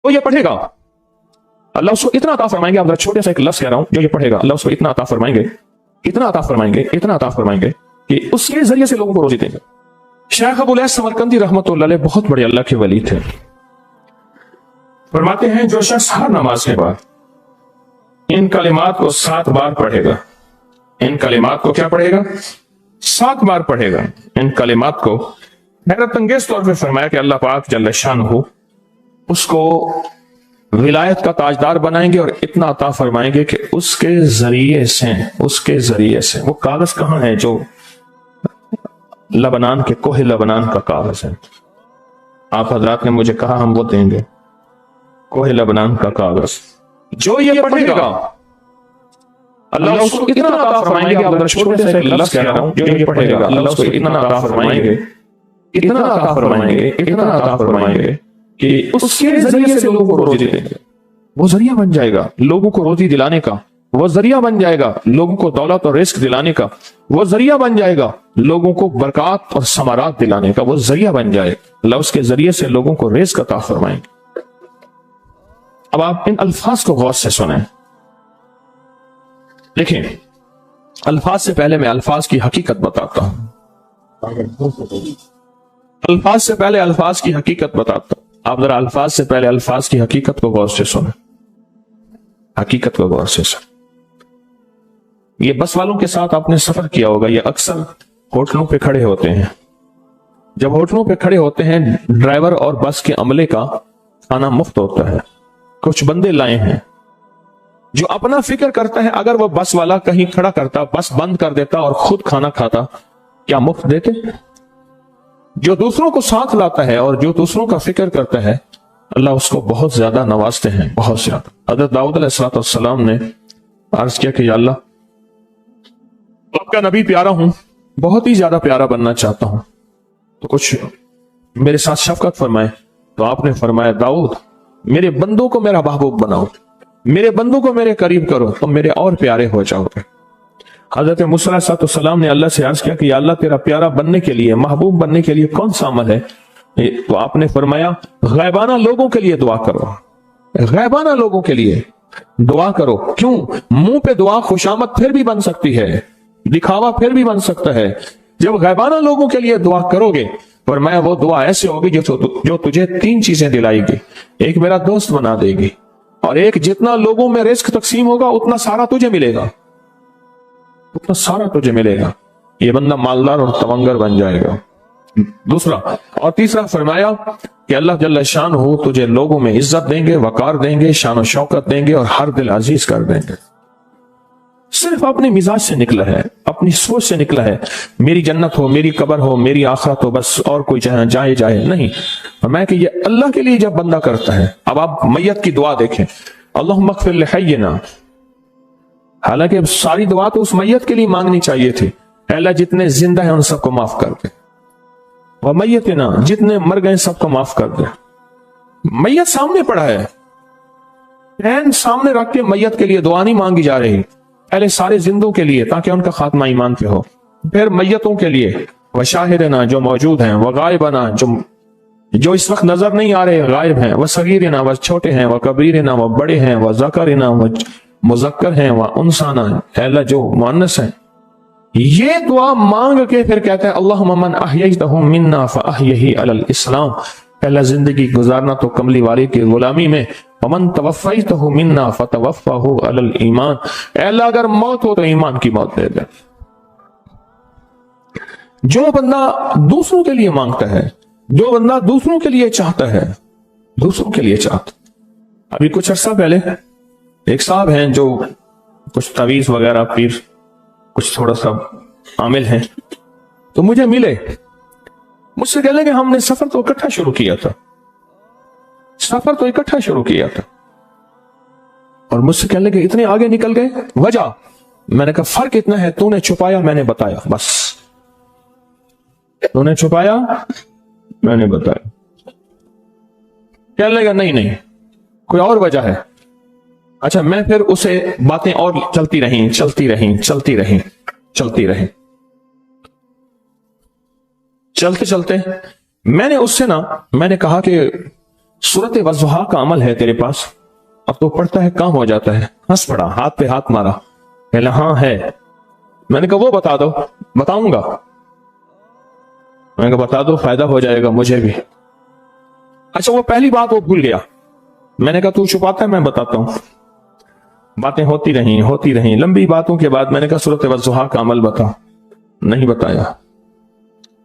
جو یہ پڑھے گا اللہ اس کو اتنا عطا فرمائیں گے. آپ ذرا چھوٹے سا ایک لفظ کہہ رہا ہوں, جو یہ پڑھے گا اللہ اس کو اتنا عطا فرمائیں گے, اتنا عطا فرمائیں گے, اتنا عطا فرمائیں گے کہ اس کے ذریعے سے لوگوں کو روزی دیں گے. شیخ ابو الیاس سمرقندی رحمۃ اللہ علیہ بہت بڑے اللہ کے ولی تھے. فرماتے ہیں جو شخص ہر نماز کے بعد ان کلمات کو 7 بار پڑھے گا, ان کلمات کو کیا پڑھے گا, 7 بار پڑھے گا, ان کلمات کو حیرت انگیز طور پہ فرمایا کہ اللہ پاک جل شانہ اس کو ولایت کا تاجدار بنائیں گے اور اتنا عطا فرمائیں گے کہ اس کے ذریعے سے وہ کاغذ کہاں ہے جو لبنان کے کوہ لبنان کا کاغذ ہے, آپ حضرات نے مجھے کہا ہم وہ دیں گے, کوہ لبنان کا کاغذ جو یہ پڑھے گا اللہ اس کو اتنا عطا فرمائیں گے. آپ چھوٹے سے لفظ کہہ رہا ہوں, جو یہ پڑھے گا اللہ اس کو اتنا عطا فرمائیں گے, اتنا عطا فرمائیں گے, اتنا عطا فرمائیں گے کہ اس کے ذریعے سے لوگوں کو روزی دیں گے. وہ ذریعہ بن جائے گا لوگوں کو روزی دلانے کا, وہ ذریعہ بن جائے گا لوگوں کو دولت اور رزق دلانے کا, وہ ذریعہ بن جائے گا لوگوں کو برکات اور ثمرات دلانے کا, وہ ذریعہ بن جائے اللہ اس کے ذریعے سے لوگوں کو رزق عطا فرمائیں گے. اب آپ ان الفاظ کو غور سے سنیں. دیکھیں, الفاظ سے پہلے میں الفاظ کی حقیقت بتاتا ہوں, الفاظ سے پہلے الفاظ کی حقیقت بتاتا ہوں. آپ ذرا الفاظ سے پہلے الفاظ کی حقیقت کو غور سے سنیں, حقیقت کو غور سے سنیں. یہ بس والوں کے ساتھ آپ نے سفر کیا ہوگا, یہ اکثر ہوٹلوں پہ کھڑے ہوتے ہیں. جب ہوٹلوں پہ کھڑے ہوتے ہیں ڈرائیور اور بس کے عملے کا کھانا مفت ہوتا ہے. کچھ بندے لائے ہیں جو اپنا فکر کرتا ہے اگر وہ بس والا کہیں کھڑا کرتا, بس بند کر دیتا اور خود کھانا کھاتا, کیا مفت دیتے؟ جو دوسروں کو ساتھ لاتا ہے اور جو دوسروں کا فکر کرتا ہے اللہ اس کو بہت زیادہ نوازتے ہیں, بہت زیادہ. حضرت داؤد علیہ السلام نے عرض کیا کہ یا اللہ آپ کا نبی پیارا ہوں, بہت ہی زیادہ پیارا بننا چاہتا ہوں, تو کچھ میرے ساتھ شفقت فرمائے. تو آپ نے فرمایا داؤد میرے بندوں کو میرا محبوب بناؤ, میرے بندوں کو میرے قریب کرو تو میرے اور پیارے ہو جاؤ گے. حضرت موسیٰ علیہ السلام نے اللہ سے عرض کیا کہ یا اللہ تیرا پیارا بننے کے لیے, محبوب بننے کے لیے کون سا عمل ہے؟ تو آپ نے فرمایا غیبانہ لوگوں کے لیے دعا کرو, غیبانہ لوگوں کے لیے دعا کرو. کیوں؟ منہ پہ دعا خوشامد پھر بھی بن سکتی ہے, دکھاوا پھر بھی بن سکتا ہے. جب غیبانہ لوگوں کے لیے دعا کرو گے فرمایا وہ دعا ایسے ہوگی جو تجھے 3 چیزیں دلائے گی. ایک میرا دوست بنا دے گی, اور ایک جتنا لوگوں میں رزق تقسیم ہوگا اتنا سارا تجھے ملے گا, اتنا سارا تجھے ملے گا. یہ بندہ مالدار اور تونگر بن جائے گا. دوسرا اور تیسرا فرمایا کہ اللہ جل شان ہو تجھے لوگوں میں عزت دیں گے, وقار دیں گے, شان و شوکت دیں گے اور ہر دل عزیز کر دیں گے. صرف اپنے مزاج سے نکلا ہے, اپنی سوچ سے نکلا ہے, میری جنت ہو, میری قبر ہو, میری آخرت ہو, بس اور کوئی جائے نہیں. فرمایا کہ یہ اللہ کے لیے جب بندہ کرتا ہے. اب آپ میت کی دعا دیکھیں, اللہم اغفر لحینا, حالانکہ ساری دعا تو اس میت کے لیے مانگنی چاہیے تھی. اے اللہ جتنے زندہ ہیں ان سب کو معاف کر دے, ومیتنا جتنے مر گئے سب کو معاف کر دے. میت سامنے پڑا ہے, پین سامنے رکھ کے میت کے لیے دعا نہیں مانگی جا رہی, پہلے سارے زندوں کے لیے تاکہ ان کا خاتمہ ایمان پہ ہو, پھر میتوں کے لیے, وشاہدنا جو موجود ہیں, وغائبنا جو اس وقت نظر نہیں آ رہے غائب ہیں, وصغیرنا وہ چھوٹے ہیں, وکبیرنا وہ بڑے ہیں, وذکرنا وہ مذکر ہیں, وانثانا اے اللہ جو مؤنث ہیں. یہ دعا مانگ کے پھر کہتے ہیں اللہم من احییتہ منا فاحیہ علی الاسلام, پہلا زندگی گزارنا تو کملی والی کی غلامی میں, ومن توفیتہ منا فتوفہ علی الایمان, اے اللہ اگر موت ہو تو ایمان کی موت دے دے. جو بندہ دوسروں کے لیے مانگتا ہے, جو بندہ دوسروں کے لیے چاہتا ہے, دوسروں کے لیے چاہتا. ابھی کچھ عرصہ پہلے ایک صاحب ہیں جو کچھ تعویذ وغیرہ پیر کچھ تھوڑا سا عامل ہیں, تو مجھے ملے, مجھ سے کہہ لیں کہ ہم نے سفر تو اکٹھا شروع کیا تھا, سفر تو اکٹھا شروع کیا تھا, اور مجھ سے کہہ لیں کہ اتنے آگے نکل گئے. وجہ میں نے کہا فرق اتنا ہے, تو نے چھپایا میں نے بتایا, بس تو نے چھپایا میں نے بتایا. کہنے لگا نہیں کوئی اور وجہ ہے. اچھا میں پھر اسے باتیں اور چلتی رہیں. چلتے میں نے اس سے میں نے کہا کہ सूरत वज़्ज़ुहा का अमल है तेरे पास? अब तो पढ़ता है, काम हो जाता है। हंस पड़ा, हाथ पे हाथ मारा, कहला हाँ है। मैंने कहा वो बता दो। बताऊंगा। मैंने कहा बता दो, फायदा हो जाएगा मुझे भी। अच्छा, वो पहली बात वो भूल गया। मैंने कहा तू छुपाता है, मैं बताता हूं। बातें होती रहीं लंबी बातों के बाद मैंने कहा सूरत वज़्ज़ुहा का अमल बता। नहीं बताया।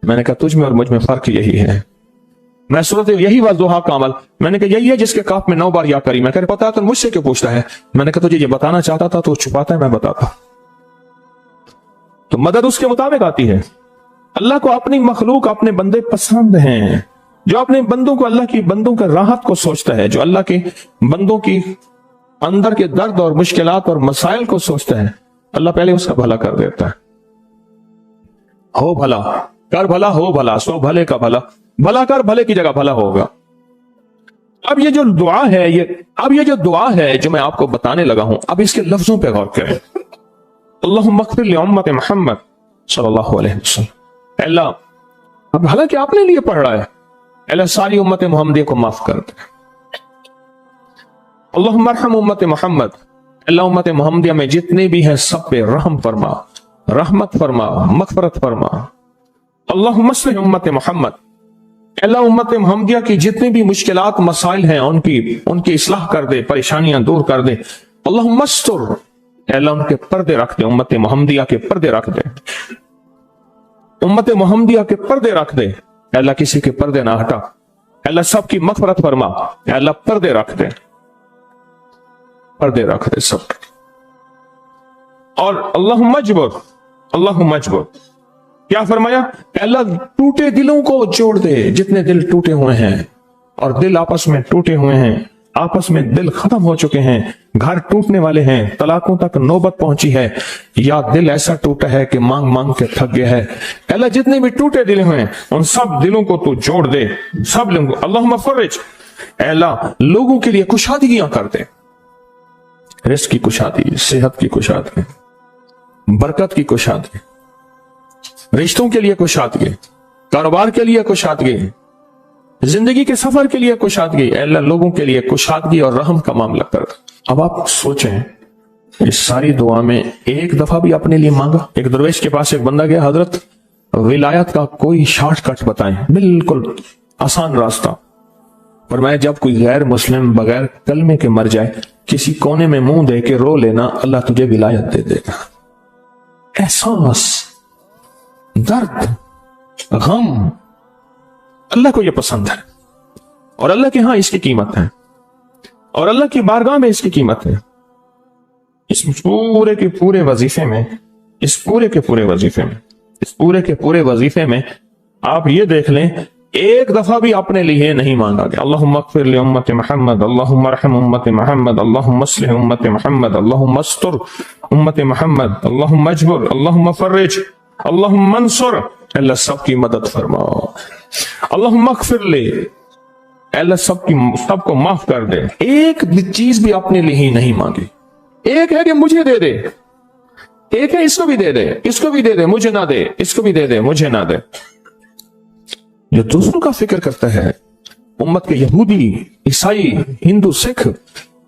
मैंने कहा तुझ में और मुझ में फर्क यही है। मैं सूरत यही वज़्ज़ुहा का अमल, मैंने कहा यही है जिसके काफ में 9 बार या करी। मैं कह पता है तो मुझसे क्यों पूछता है? मैंने कहा तुझे ये बताना चाहता था तो छुपाता है, मैं बताता। तो मदद उसके मुताबिक आती है। अल्लाह को अपनी मखलूक, अपने बंदे पसंद हैं। जो अपने बंदों को, अल्लाह की बंदों का राहत को सोचता है, जो अल्लाह के बंदों की अंदर के दर्द और मुश्किलात और मसाइल को सोचता है, अल्लाह पहले उसका भला कर देता है। हो भला कर भला, हो भला सो भले का भला, भला कर भले की जगह भला होगा। अब ये जो दुआ है, ये जो दुआ है जो मैं आपको बताने लगा हूं, अब इसके लफ्जों पे गौर करें। अल्लाहुम्मा अग़फ़िर लि उम्मति मुहम्मद सल्लल्लाहु अलैहि वसल्लम। अल्लाह, अब हालांकि आपने लिए पढ़ रहा है, अल्लाह सारी उम्मत मुहम्मदिया को माफ कर दे। अल्लाहुम्मा अरहम उम्मति मुहम्मद, अल्लाह उम्मत मुहम्मदिया में जितने भी हैं सब पे रहम फरमा, रहमत फरमा, मग़फ़िरत फरमा। अल्लाहुम्मा अस्लिह उम्मत मुहम्मद, अल्लाह उम्मत मुहम्मदिया की जितनी भी मुश्किलात मसाइल हैं उनकी इस्लाह कर दे, परेशानियां दूर कर दे। अल्लाहुम्मा अस्तर, अल्लाह उनके पर्दे रख दे, उम्मत मुहम्मदिया के पर्दे रख दे, उम्मत मुहम्मदिया के पर्दे रख दे। अल्लाह किसी के पर्दे ना हटा, अल्लाह सबकी मग़फ़िरत फरमा, अल्लाह पर्दे रख दे, पर्दे रख दे सब। और अल्लाहुम्मा अजबर, अल्लाहुम्मा अजबर, क्या फरमाया? अल्लाह टूटे दिलों को जोड़ दे, जितने दिल टूटे हुए हैं और दिल आपस में टूटे हुए हैं, आपस में दिल खत्म हो चुके हैं, घर टूटने वाले हैं, तलाकों तक नौबत पहुंची है, या दिल ऐसा टूटा है कि मांग मांग के थक गया है। अल्लाह जितने भी टूटे दिल हुए हैं उन सब दिलों को तू जोड़ दे, सब लोगों को। अल्लाहुम्मा फर्रिज, अल्लाह लोगों के लिए कुशादगियां कर दे, रिज़्क़ की कुशादगी, सेहत की कुशादगी, बरकत की कुशादगी, रिश्तों के लिए कुशादगी, कारोबार के लिए कुशादगी, जिंदगी के सफर के लिए कुशादगी। अल्लाह लोगों के लिए कुशादगी और रहम का मामला कर। अब आप सोचें, इस सारी दुआ में एक दफा भी अपने लिए मांगा? एक दरवेश के पास एक बंदा गया, हजरत विलायत का कोई शॉर्टकट बताएं, बिल्कुल आसान रास्ता। पर मैं जब कोई गैर मुस्लिम बगैर कलमे के मर जाए, किसी कोने में मुंह दे के रो लेना, अल्लाह तुझे विलायत दे देगा। एहसास, दर्द, गम, अल्लाह को यह पसंद है और अल्लाह के यहां इसकी कीमत है और अल्लाह की बारगाह में इसकी कीमत है। इस पूरे के पूरे वजीफे में, इस पूरे के पूरे वजीफे में आप ये देख लें, एक दफा भी अपने लिए नहीं मांगा गया। अल्लाहुम्मा अग़फ़िर लि उम्मति मुहम्मद, अल्लाहुम्मा अरहम उम्मति मुहम्मद, अल्लाहुम्मा अस्लिह उम्मति मुहम्मद, अल्लाहुम्मा अस्तर उम्मति मुहम्मद, अल्लाहुम्मा अजबर, अल्लाहुम्मा फर्रिज, अल्लाहुम्मा अंसुर, अल्लाह सबकी मदद फरमा। अल्लाहुम्मा अग़फ़िर लि, अल्लाह सबको माफ कर दे। एक चीज भी अपने लिए ही नहीं मांगी। एक है कि मुझे दे दे, एक है इसको भी दे दे, इसको भी दे दे, मुझे ना दे, इसको भी दे दे, मुझे ना दे। जो दूसरों का फिक्र करता है, उम्मत के यहूदी, ईसाई, हिंदू, सिख,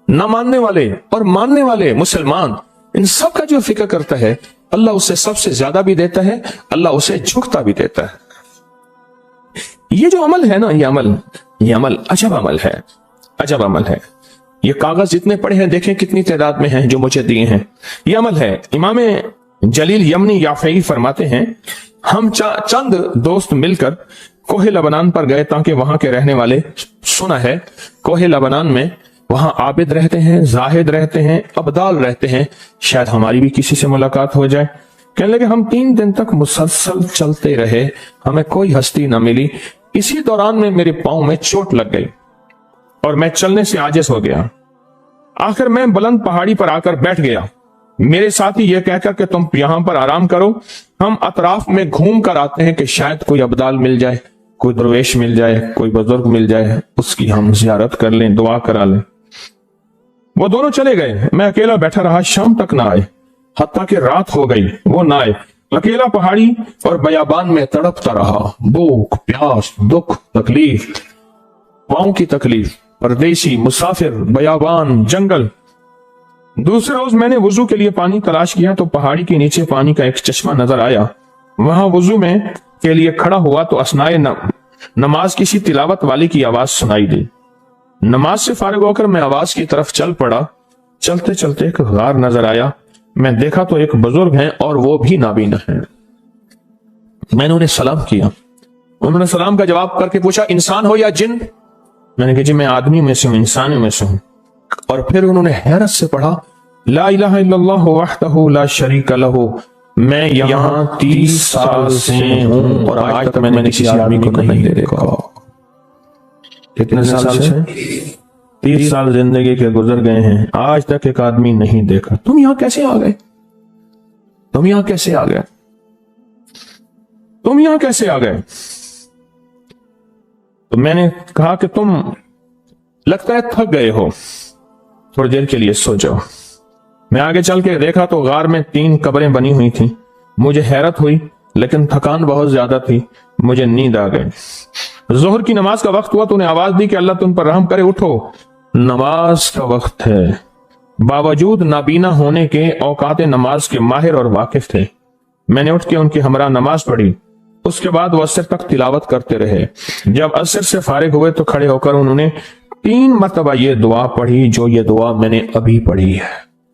न मानने वाले और मानने वाले मुसलमान, इन सब का जो फिक्र करता है, अल्लाह उसे सबसे ज्यादा भी देता है, अल्लाह उसे झुकता भी देता है। ये जो अमल है ना, ये अमल अजब अमल है, अजब अमल है। ये कागज जितने पड़े हैं देखें कितनी तादाद में हैं जो मुझे दिए हैं। ये अमल है। इमाम जलील यमनी याफ़ई फरमाते हैं, हम चंद दोस्त मिलकर कोहे लबनान पर गए ताकि वहां के रहने वाले, सुना है कोहे लबनान में वहां आबिद रहते हैं, जाहिद रहते हैं, अब्दाल रहते हैं, शायद हमारी भी किसी से मुलाकात हो जाए। कहने लगे हम 3 दिन तक मुसलसल चलते रहे, हमें कोई हस्ती न मिली। इसी दौरान में मेरे पांव में चोट लग गई और मैं चलने से आजिज हो गया। आखिर मैं बुलंद पहाड़ी पर आकर बैठ गया। मेरे साथी यह कहकर कि तुम यहां पर आराम करो, हम अतराफ में घूम कर आते हैं कि शायद कोई अब्दाल मिल जाए, कोई दरवेश मिल जाए, कोई बुजुर्ग मिल जाए, उसकी हम जियारत कर लें, दुआ करा लें। वो दोनों चले गए, मैं अकेला बैठा रहा। शाम तक ना आए, हत्ता कि रात हो गई, वो ना आए। अकेला पहाड़ी और बयाबान में तड़पता रहा, भूख, प्यास, दुख, तकलीफ। पाँव की तकलीफ, परदेशी, मुसाफिर, बयाबान, जंगल। दूसरे रोज मैंने वजू के लिए पानी तलाश किया तो पहाड़ी के नीचे पानी का एक चश्मा नजर आया। वहां वजू में के लिए खड़ा हुआ तो असनाए नमाज किसी तिलावत वाली की आवाज सुनाई दी। नमाज से फारिग होकर मैं आवाज की तरफ चल पड़ा। चलते चलते एक गार नजर आया। मैं देखा तो एक बुजुर्ग हैं और वो भी नाबीना हैं। मैंने उन्हें सलाम किया। उन्होंने सलाम का जवाब करके पूछा, इंसान हो या जिन? मैंने कहा, जी मैं आदमी में से हूं, इंसानों में से हूं। और फिर उन्होंने हैरत से पढ़ा, ला इलाहा इल्लल्लाह वहदहु ला शरीका लहू, मैं यहाँ 30 साल से हूं और आज तक मैंने किसी आदमी को नहीं देखा। कितने साल से? 30 साल जिंदगी के गुजर गए हैं, आज तक एक आदमी नहीं देखा। तुम यहां कैसे आ गए? तुम यहां कैसे आ गए? तुम यहां कैसे आ गए? तो मैंने कहा कि तुम लगता है थक गए हो, थोड़ी देर के लिए सो जाओ। मैं आगे चल के देखा तो गार में 3 कब्रें बनी हुई थी। मुझे हैरत हुई लेकिन थकान बहुत ज्यादा थी, मुझे नींद आ गई। जोहर की नमाज का वक्त हुआ तो उन्हें आवाज दी कि अल्लाह तुम पर रहम करे, उठो, नमाज का वक्त है। बावजूद नाबीना होने के औकात नमाज के माहिर और वाकिफ थे। मैंने उठ के उनकी हमरा नमाज पढ़ी। उसके बाद वो असर तक तिलावत करते रहे। जब असर से फारिग हुए तो खड़े होकर उन्होंने 3 मरतबा ये दुआ पढ़ी जो ये दुआ मैंने अभी पढ़ी है।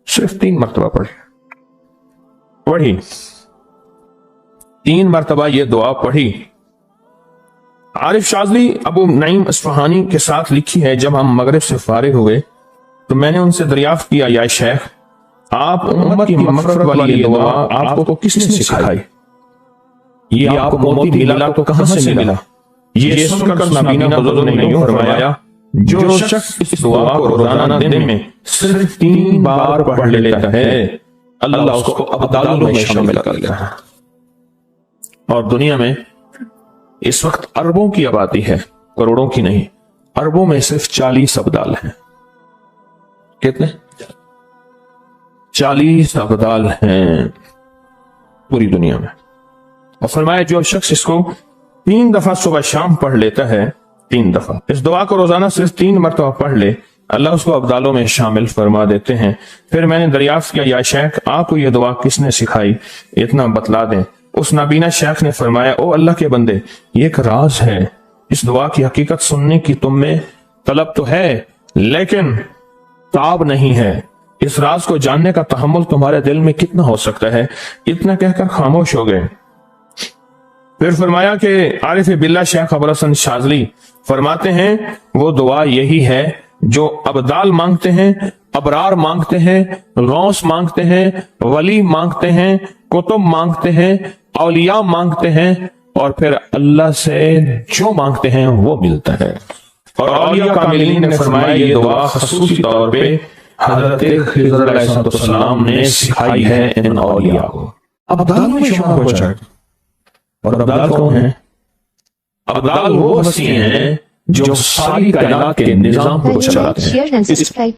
सिर्फ 3 मरतबा पढ़ी 3 मरतबा ये दुआ पढ़ी। आरिफ शाज़ली अबू नईम अस्फहानी के साथ लिखी है, जब हम मगरिब से फारिग हुए तो मैंने उनसे दरियाफ्त किया, या शेख आप उम्मत की मग़फ़िरत वाली ये दुआ आपको किसने सिखाई? ये आपको मोती मिला तो कहां से मिला? ये सुनकर नाबीना बुजुर्ग ने यूं फरमाया, जो शख्स इस दुआ को रोजाना दिन में सिर्फ 3 बार पढ़ लेता है, अल्लाह उसको अब्दालों में शामिल कर लेता है। और दुनिया में इस वक्त अरबों की आबादी है, करोड़ों की नहीं। अरबों में सिर्फ 40 अब्दाल हैं। कितने? 40 अब्दाल हैं पूरी दुनिया में। और फरमाया, जो शख्स इसको 3 दफा सुबह शाम पढ़ लेता है, 3 दफा इस दुआ को रोजाना सिर्फ 3 मरतबा पढ़ ले, अल्लाह उसको अब्दालों में शामिल फरमा देते हैं। फिर मैंने दरियाफ्त किया, या शेख आपको यह दुआ किसने सिखाई, इतना बतला दें। उस नाबीना शेख ने फरमाया, ओ अल्लाह के बंदे, ये एक राज है। इस दुआ की हकीकत सुनने की तुम में तलब तो है लेकिन ताब नहीं है। इस राज को जानने का तहम्मुल तुम्हारे दिल में कितना हो सकता है? इतना कहकर खामोश हो गए। फिर फरमाया कि आरिफ बिल्लाह शेख अबुल हसन शाज़ली फरमाते हैं, वो दुआ यही है जो अब्दाल मांगते हैं, अबरार मांगते हैं, गौस मांगते हैं, वली मांगते हैं, कुतुब मांगते हैं, औलिया मांगते हैं, और फिर अल्लाह से जो मांगते हैं वो मिलता है। और औलिया कामिलीन ने फरमाया, ये दुआ खसूसी तौर पे हज़रत खिज़र अलैहिस्सलाम ने सिखाई है इन औलिया को। अब्दाल में शुमार हो जाएगा। और अब्दाल कौन है? अब्दाल वो हस्ती हैं जो सारी कायनात के निजाम को चलाते हैं।